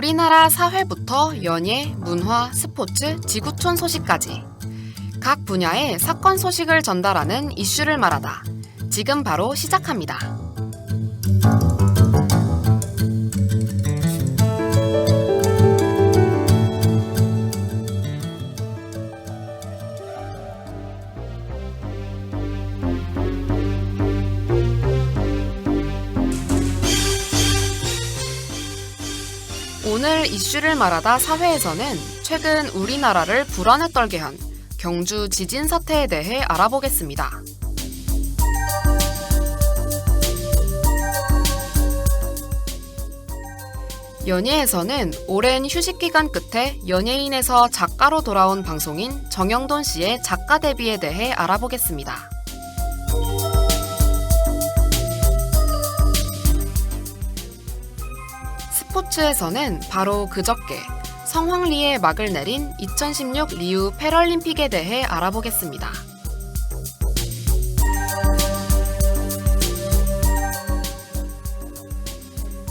우리나라 사회부터 연예, 문화, 스포츠, 지구촌 소식까지 각 분야의 사건 소식을 전달하는 이슈를 말하다. 지금 바로 시작합니다. 오늘 이슈를 말하다 사회에서는 최근 우리나라를 불안에 떨게 한 경주 지진 사태에 대해 알아보겠습니다. 연예에서는 오랜 휴식 기간 끝에 연예인에서 작가로 돌아온 방송인 정영돈 씨의 작가 데뷔에 대해 알아보겠습니다. 스포츠에서는 바로 그저께 성황리에 막을 내린 2016 리우 패럴림픽에 대해 알아보겠습니다.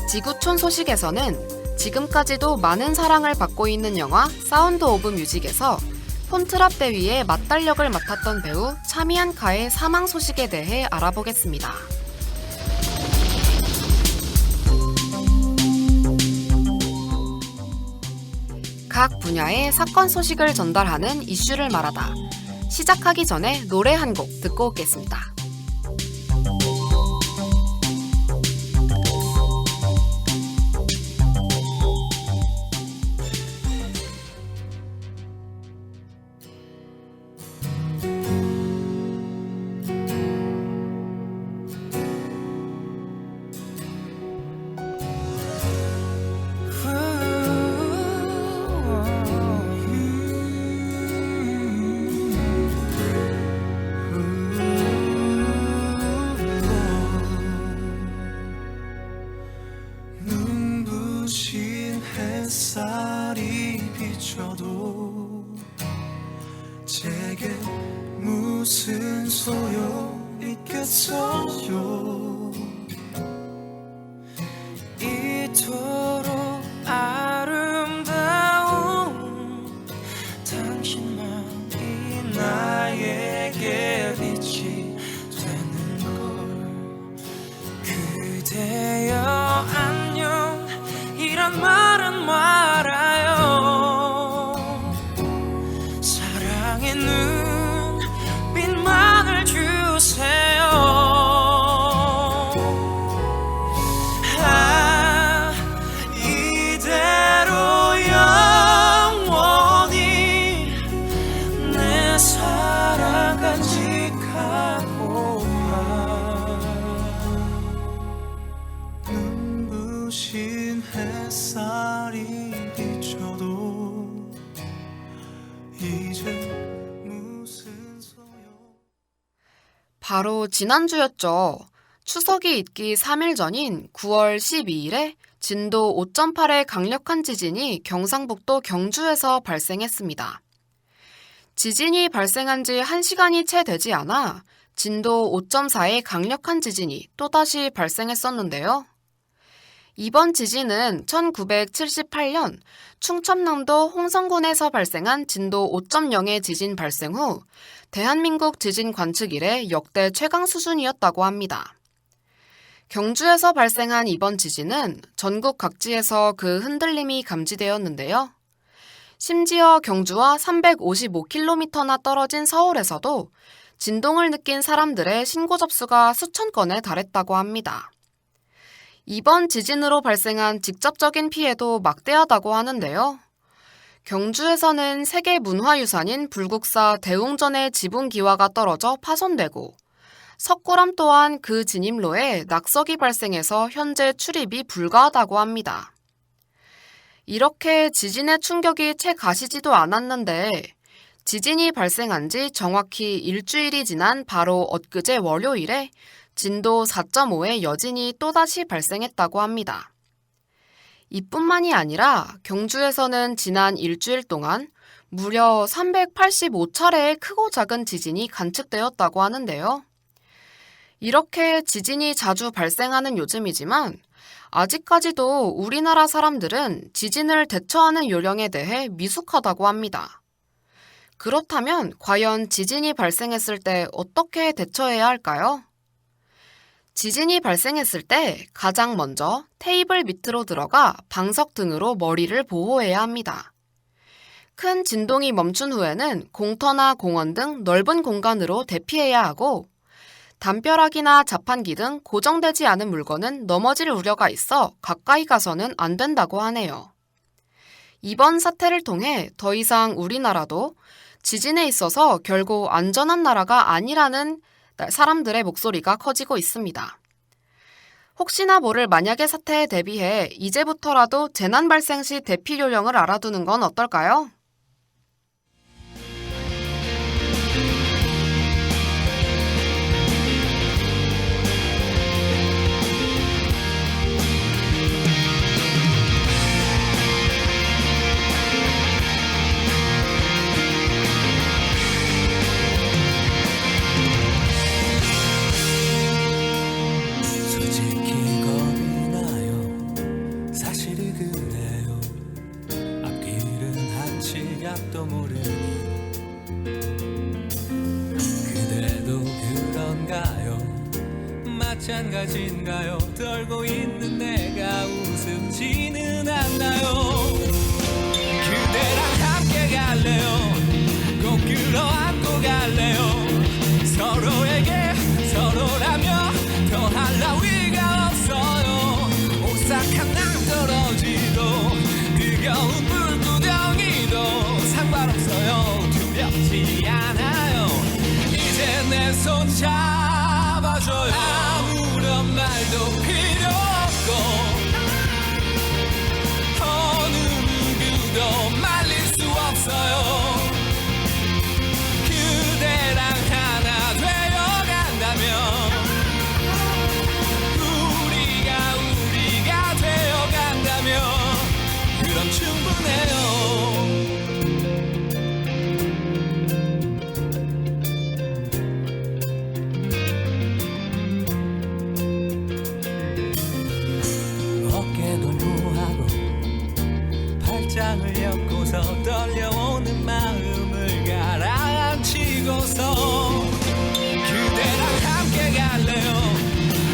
지구촌 소식에서는 지금까지도 많은 사랑을 받고 있는 영화 사운드 오브 뮤직에서 폰트랍 대위의 맞달력을 맡았던 배우 차미안 카의 사망 소식에 대해 알아보겠습니다. 각 분야의 사건 소식을 전달하는 이슈를 말하다. 시작하기 전에 노래 한 곡 듣고 오겠습니다. 햇살이 비춰도 제게 무슨 소용 있겠어요. 이토록 아름다운 당신만이 나에게 빛이 되는 걸. 그대여 안녕 이런 말은 말아요. 사랑의 눈빛만을 주세요. 이대로 영원히 내 사랑 간직하고파. 눈부신 햇살이 비춰도 이제 무슨 소용. 바로 지난주였죠. 추석이 있기 3일 전인 9월 12일에 진도 5.8의 강력한 지진이 경상북도 경주에서 발생했습니다. 지진이 발생한 지 1시간이 채 되지 않아 진도 5.4의 강력한 지진이 또다시 발생했었는데요. 이번 지진은 1978년 충청남도 홍성군에서 발생한 진도 5.0의 지진 발생 후 대한민국 지진 관측 이래 역대 최강 수준이었다고 합니다. 경주에서 발생한 이번 지진은 전국 각지에서 그 흔들림이 감지되었는데요. 심지어 경주와 355km나 떨어진 서울에서도 진동을 느낀 사람들의 신고 접수가 수천 건에 달했다고 합니다. 이번 지진으로 발생한 직접적인 피해도 막대하다고 하는데요. 경주에서는 세계문화유산인 불국사 대웅전의 지붕기와가 떨어져 파손되고 석굴암 또한 그 진입로에 낙석이 발생해서 현재 출입이 불가하다고 합니다. 이렇게 지진의 충격이 채 가시지도 않았는데 지진이 발생한 지 정확히 일주일이 지난 바로 엊그제 월요일에 진도 4.5의 여진이 또다시 발생했다고 합니다. 이뿐만이 아니라 경주에서는 지난 일주일 동안 무려 385차례의 크고 작은 지진이 관측되었다고 하는데요. 이렇게 지진이 자주 발생하는 요즘이지만 아직까지도 우리나라 사람들은 지진을 대처하는 요령에 대해 미숙하다고 합니다. 그렇다면 과연 지진이 발생했을 때 어떻게 대처해야 할까요? 지진이 발생했을 때 가장 먼저 테이블 밑으로 들어가 방석 등으로 머리를 보호해야 합니다. 큰 진동이 멈춘 후에는 공터나 공원 등 넓은 공간으로 대피해야 하고, 담벼락이나 자판기 등 고정되지 않은 물건은 넘어질 우려가 있어 가까이 가서는 안 된다고 하네요. 이번 사태를 통해 더 이상 우리나라도 지진에 있어서 결국 안전한 나라가 아니라는 사람들의 목소리가 커지고 있습니다. 혹시나 모를 만약의 사태에 대비해 이제부터라도 재난 발생 시 대피 요령을 알아두는 건 어떨까요? 솔직히 겁이 나요. 사실이 그래요. 앞길은 한 지갑도 모르니 그대도 그런가요? 마찬가지인가요? 떨고 있는 내가 우습지는 않나요? 그대랑 함께 갈래요. 꼭 끌어안고 갈래요. 서로에게 서로라며 더할 나위가 없어요. 오싹한 낭떠러지도 뜨거운 불구덩이도 상관없어요. 두렵지 않아요. 이제 내 손 잡아줘요. 아무런 말도 필요 없고 어느 누구도 말릴 수 없어요. 그대랑 하나 되어간다면 우리가 되어간다면 그럼 충분해요. 어깨도 무하고 팔짱을 엮고서 떨려오는 마음을 가라앉히고서 그대랑 함께 갈래요.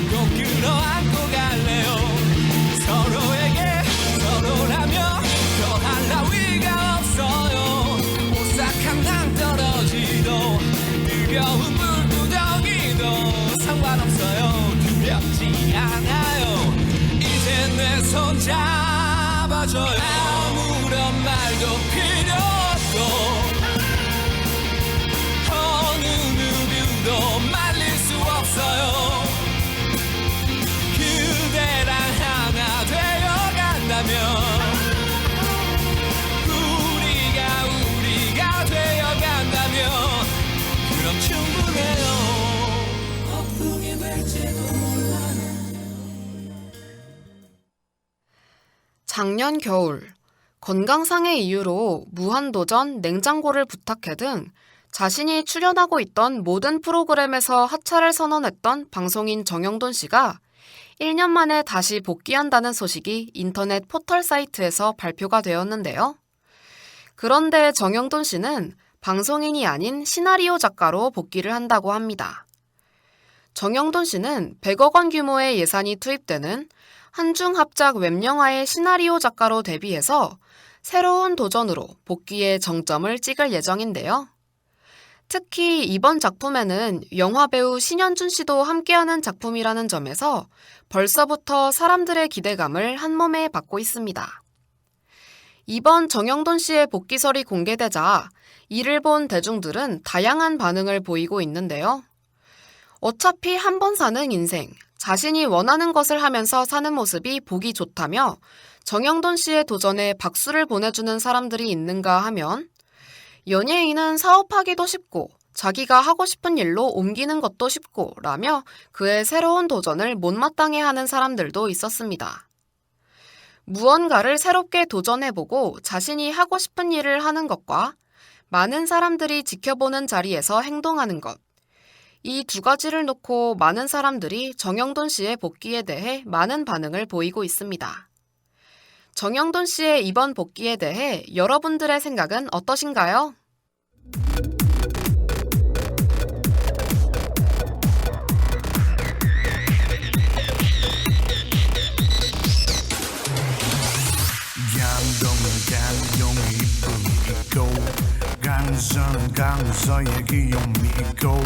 꼭 끌어안고 갈래요. 서로에게 서로라며 더할 나위가 없어요. 오싹한 낭떠러지도 뜨거운 불구덩이도 상관없어요. 두렵지 않아요. 이제 내 손 잡아줘요. 아무런 말도 필요 없고 어느 누구도 말릴 수 없어요. 그대랑 하나 되어간다면 우리가 되어간다면 그럼 충분해요. 어떻게 될지도 몰라요. 작년 겨울, 건강상의 이유로 무한도전, 냉장고를 부탁해 등 자신이 출연하고 있던 모든 프로그램에서 하차를 선언했던 방송인 정영돈 씨가 1년 만에 다시 복귀한다는 소식이 인터넷 포털 사이트에서 발표가 되었는데요. 그런데 정영돈 씨는 방송인이 아닌 시나리오 작가로 복귀를 한다고 합니다. 정영돈 씨는 100억 원 규모의 예산이 투입되는 한중합작 웹영화의 시나리오 작가로 데뷔해서 새로운 도전으로 복귀의 정점을 찍을 예정인데요. 특히 이번 작품에는 영화배우 신현준 씨도 함께하는 작품이라는 점에서 벌써부터 사람들의 기대감을 한몸에 받고 있습니다. 이번 정영돈 씨의 복귀설이 공개되자 이를 본 대중들은 다양한 반응을 보이고 있는데요. 어차피 한 번 사는 인생, 자신이 원하는 것을 하면서 사는 모습이 보기 좋다며 정영돈 씨의 도전에 박수를 보내주는 사람들이 있는가 하면, 연예인은 사업하기도 쉽고 자기가 하고 싶은 일로 옮기는 것도 쉽고 라며 그의 새로운 도전을 못마땅해 하는 사람들도 있었습니다. 무언가를 새롭게 도전해보고 자신이 하고 싶은 일을 하는 것과 많은 사람들이 지켜보는 자리에서 행동하는 것, 이 두 가지를 놓고 많은 사람들이 정영돈 씨의 복귀에 대해 많은 반응을 보이고 있습니다. 정영돈 씨의 이번 복귀에 대해 여러분들의 생각은 어떠신가요? 강동은 강동의 이쁨이 있고 강서는 강서의 귀여움이 있고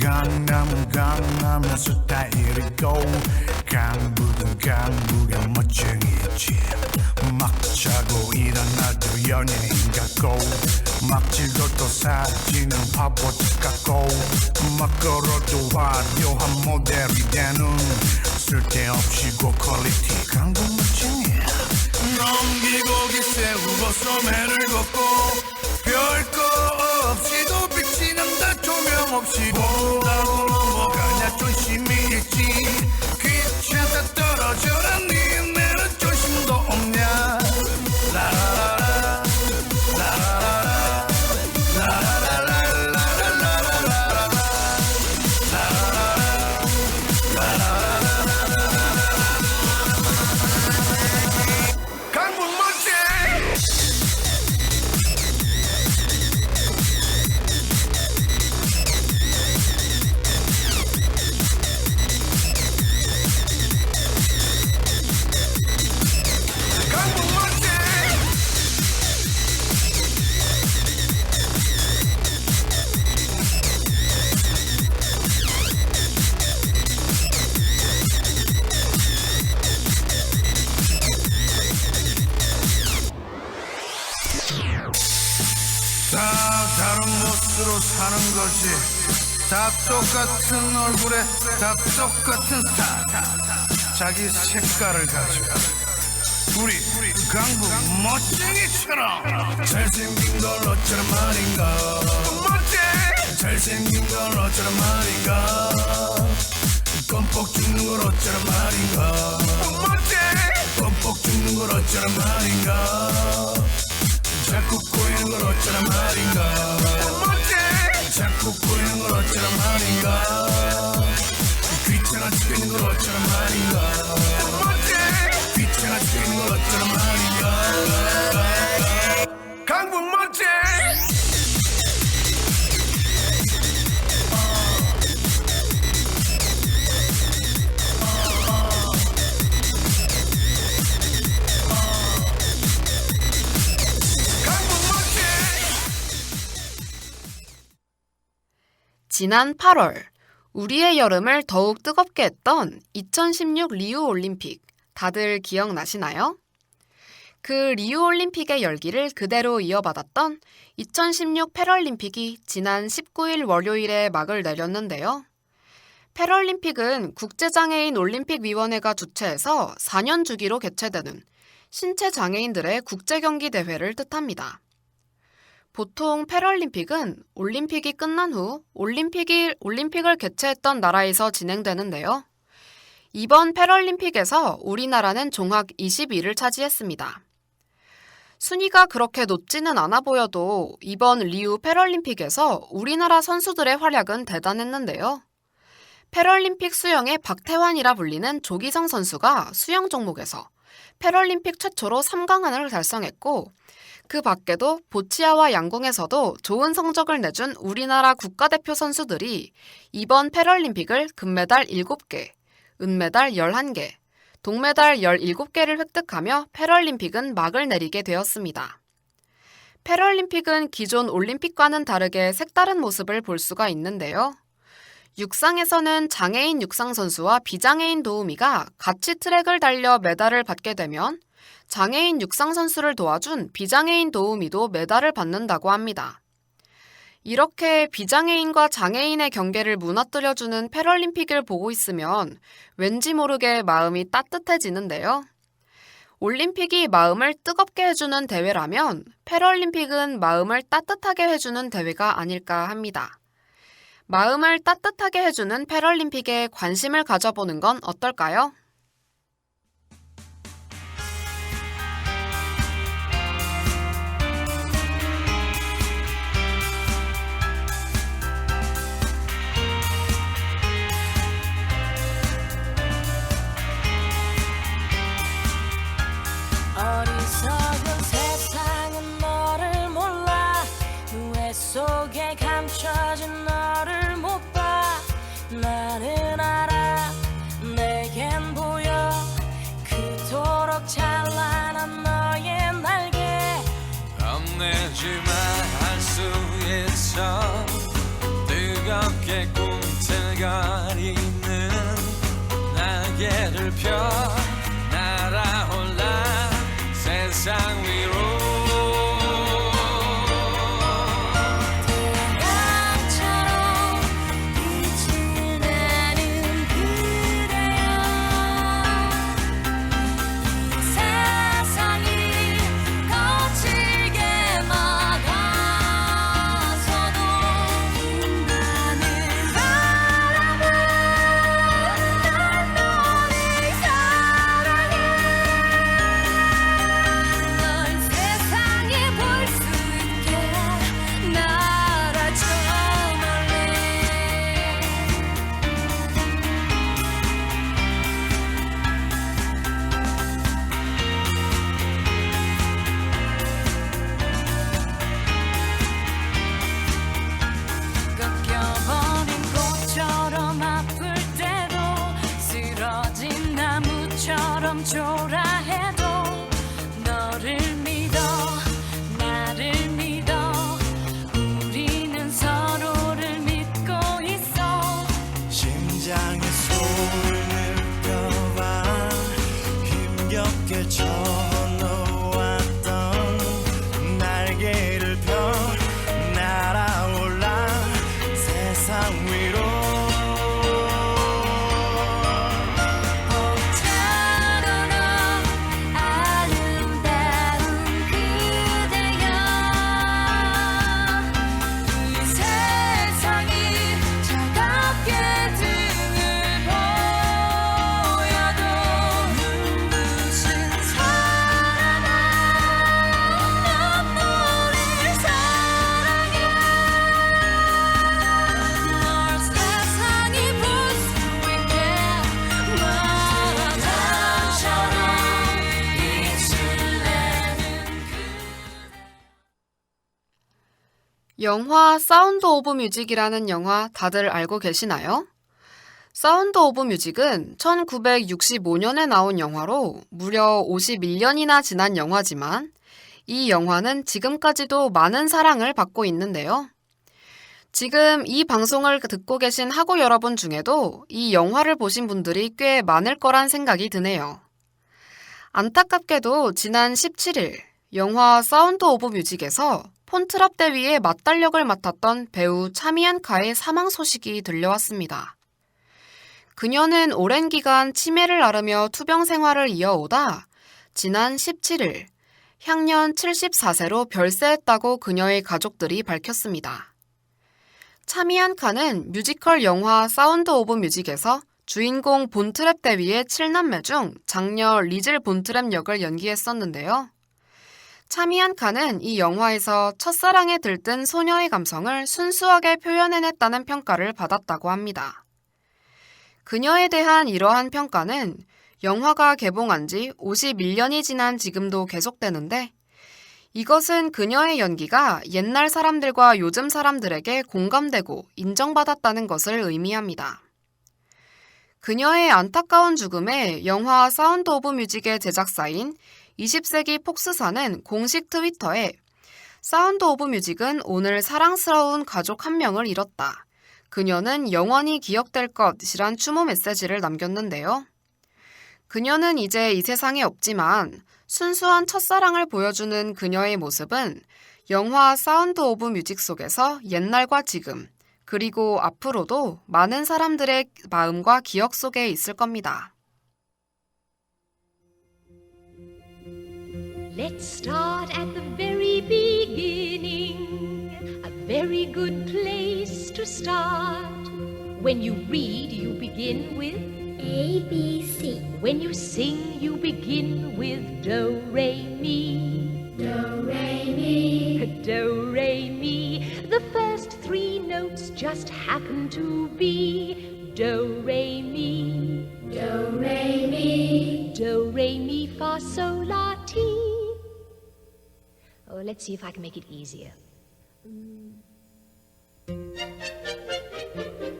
강남은 강남의 스타일이고 강북은 강북의 멋쟁이 있지 막 자고 일어나도 연예인 같고 막 찍어도 사진은 파보트 같고 막 걸어도 화려한 모델이 되는 쓸데없이 고퀄리티 강북 멋쟁이 넘기고 기세우고 소매를 걷고 별거 없이도 빛이 난다 조명 없이 본다고 넘어가냐 조심히 있지 귀찮다 떨어져라 니네는 조심도 없냐 라라라라 라라라라 라라라라라라라라라라 강북 멋쟁이 강북 멋쟁이 다 다른 모습으로 사는 거지 다 똑같은 얼굴에 다 똑같은 스타일 자기 색깔을 가지고 우리 강북 멋쟁이처럼 잘생긴 걸 어쩌란 말인가 멋쟁이 잘생긴 걸 어쩌란 말인가 껌뻑 죽는 걸 어쩌란 말인가 멋쟁이 껌뻑 죽는 걸 어쩌란 말인가 자꾸 꼬이는 걸 어쩌란 말인가 멋쟁이 자꾸 꼬이는 걸 어쩌란 말인가 귀찮아 죽겠는 걸 어쩌란 말인가 멋쟁이 귀찮아 죽겠는 걸 어쩌란 말인가 강북 멋쟁이 지난 8월, 우리의 여름을 더욱 뜨겁게 했던 2016 리우 올림픽, 다들 기억나시나요? 그 리우 올림픽의 열기를 그대로 이어받았던 2016 패럴림픽이 지난 19일 월요일에 막을 내렸는데요. 패럴림픽은 국제장애인 올림픽위원회가 주최해서 4년 주기로 개최되는 신체 장애인들의 국제경기 대회를 뜻합니다. 보통 패럴림픽은 올림픽이 끝난 후 올림픽을 개최했던 나라에서 진행되는데요. 이번 패럴림픽에서 우리나라는 종합 20위를 차지했습니다. 순위가 그렇게 높지는 않아 보여도 이번 리우 패럴림픽에서 우리나라 선수들의 활약은 대단했는데요. 패럴림픽 수영의 박태환이라 불리는 조기성 선수가 수영 종목에서 패럴림픽 최초로 3강안을 달성했고 그 밖에도 보치아와 양궁에서도 좋은 성적을 내준 우리나라 국가대표 선수들이 이번 패럴림픽을 금메달 7개, 은메달 11개, 동메달 17개를 획득하며 패럴림픽은 막을 내리게 되었습니다. 패럴림픽은 기존 올림픽과는 다르게 색다른 모습을 볼 수가 있는데요. 육상에서는 장애인 육상 선수와 비장애인 도우미가 같이 트랙을 달려 메달을 받게 되면 장애인 육상 선수를 도와준 비장애인 도우미도 메달을 받는다고 합니다. 이렇게 비장애인과 장애인의 경계를 무너뜨려주는 패럴림픽을 보고 있으면 왠지 모르게 마음이 따뜻해지는데요. 올림픽이 마음을 뜨겁게 해주는 대회라면 패럴림픽은 마음을 따뜻하게 해주는 대회가 아닐까 합니다. 마음을 따뜻하게 해주는 패럴림픽에 관심을 가져보는 건 어떨까요? 속에 감춰진 너를 못 봐. 나는 알아 내겐 보여 그토록 찬란한 너의 날개. 겁내지만 할 수 있어. 뜨겁게 꿈틀거리는 날개를 펴 날아올라 세상 위로. 태양처럼 빛을 내는 그대여. 이 세상이 거칠게 막아서도 나는 바라봐. 난 너를 사랑해. 널 세상에 볼 수 있게 날아줘 멀리. 꺾여버린 꽃처럼 아플 때도 쓰러진 나무처럼 초라해도 너를 믿어 나를 믿어. 우리는 서로를 믿고 있어. 심장의 소리를 느껴봐. 힘겹게 쳐놓았던 날개를 펴 날아올라 세상 위로. 봄처럼 아름다운 그대여. 이 세상이 차갑게 등을 보여도 눈부신 사랑아. 난 너를 사랑해. 널 세상이 볼 수 있게 바다처럼 빛을 내는 영화 사운드 오브 뮤직이라는 영화 다들 알고 계시나요? 사운드 오브 뮤직은 1965년에 나온 영화로 무려 51년이나 지난 영화지만 이 영화는 지금까지도 많은 사랑을 받고 있는데요. 지금 이 방송을 듣고 계신 학우 여러분 중에도 이 영화를 보신 분들이 꽤 많을 거란 생각이 드네요. 안타깝게도 지난 17일 영화 사운드 오브 뮤직에서 폰트랍 대위의 맞달력을 맡았던 배우 차미안 카의 사망 소식이 들려왔습니다. 그녀는 오랜 기간 치매를 앓으며 투병 생활을 이어오다 지난 17일 향년 74세로 별세했다고 그녀의 가족들이 밝혔습니다. 차미안 카는 뮤지컬 영화 사운드 오브 뮤직에서 주인공 본트랩 대위의 7남매 중 장녀 리즐 본트랩 역을 연기했었는데요. 차미안 카는 이 영화에서 첫사랑에 들뜬 소녀의 감성을 순수하게 표현해냈다는 평가를 받았다고 합니다. 그녀에 대한 이러한 평가는 영화가 개봉한 지 51년이 지난 지금도 계속되는데 이것은 그녀의 연기가 옛날 사람들과 요즘 사람들에게 공감되고 인정받았다는 것을 의미합니다. 그녀의 안타까운 죽음에 영화 사운드 오브 뮤직의 제작사인 20세기 폭스사는 공식 트위터에 사운드 오브 뮤직은 오늘 사랑스러운 가족 한 명을 잃었다. 그녀는 영원히 기억될 것이란 추모 메시지를 남겼는데요. 그녀는 이제 이 세상에 없지만 순수한 첫사랑을 보여주는 그녀의 모습은 영화 사운드 오브 뮤직 속에서 옛날과 지금 그리고 앞으로도 많은 사람들의 마음과 기억 속에 있을 겁니다. Let's start at the very beginning. A very good place to start. When you read, you begin with A, B, C. When you sing, you begin with Do, Re, Mi. Do, Re, Mi. Do, Re, Mi. The first three notes just happen to be Do, Re, Mi. Do, Re, Mi. Do, Re, Mi, Fa, Sol, La, Ti. Oh, let's see if I can make it easier.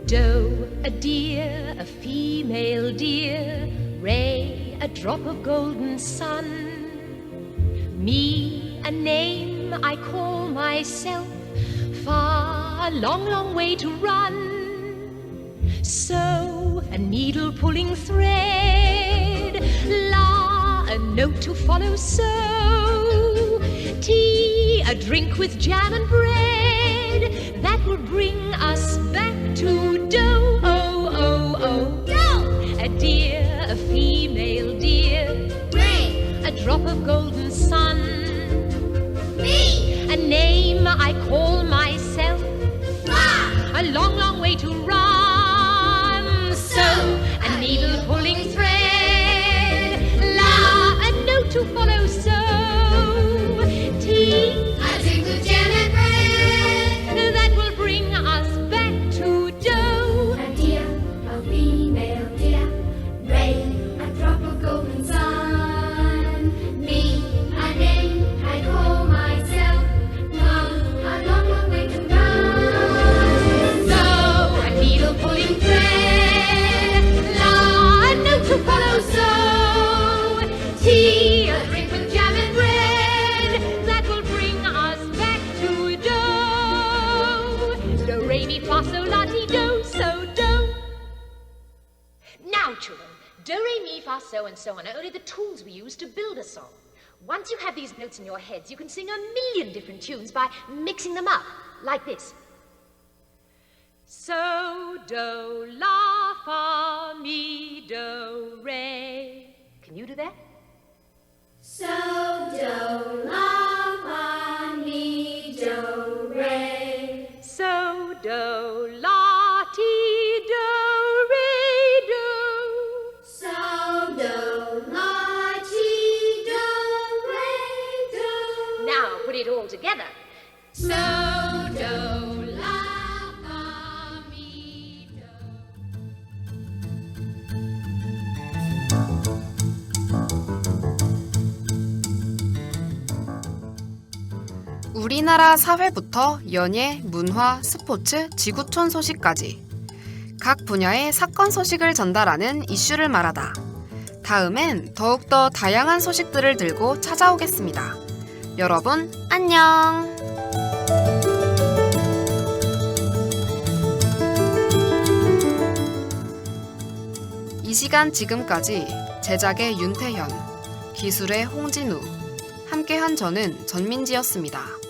Doe, a deer, a female deer. Ray, a drop of golden sun. Me, a name I call myself. Far, a long, long way to run. So, a needle pulling thread. La, a note to follow. So, tea, a drink with jam and bread. That will bring us back to dough. Oh, oh, oh. Dough! A deer, a female deer. Ray, a drop of golden sun. Me, a name I call myself. A long, long way to run. So, a needle pulling thread. La, a note to follow. So, tea, a drink with jam and bread. That will bring us back to dough. A deer, a female deer. Ray, a drop of golden sun. Me, a name I call myself. A long, long way to run. So, a needle pulling thread. La, a note to follow. So, tea, a drink with jam and bread. That will bring us back to dough. Do, re, mi, fa, sol, la, ti, do, so, do. Now, children, do, re, mi, fa, so, and so on are only the tools we use to build a song. Once you have these notes in your heads, you can sing a million different tunes by mixing them up, like this. So, do, la, fa, mi, do, re. Can you do that? So, do, la, fa, mi, do, re. So, do, la, ti, do, re, do. So, do, la, ti, do, re, do. Now, put it all together. So, do, la, fa, mi, do. 우리나라 사회부터 연예, 문화, 스포츠, 지구촌 소식까지 각 분야의 사건 소식을 전달하는 이슈를 말하다. 다음엔 더욱더 다양한 소식들을 들고 찾아오겠습니다. 여러분, 안녕! 이 시간 지금까지 제작의 윤태현, 기술의 홍진우, 함께한 저는 전민지였습니다.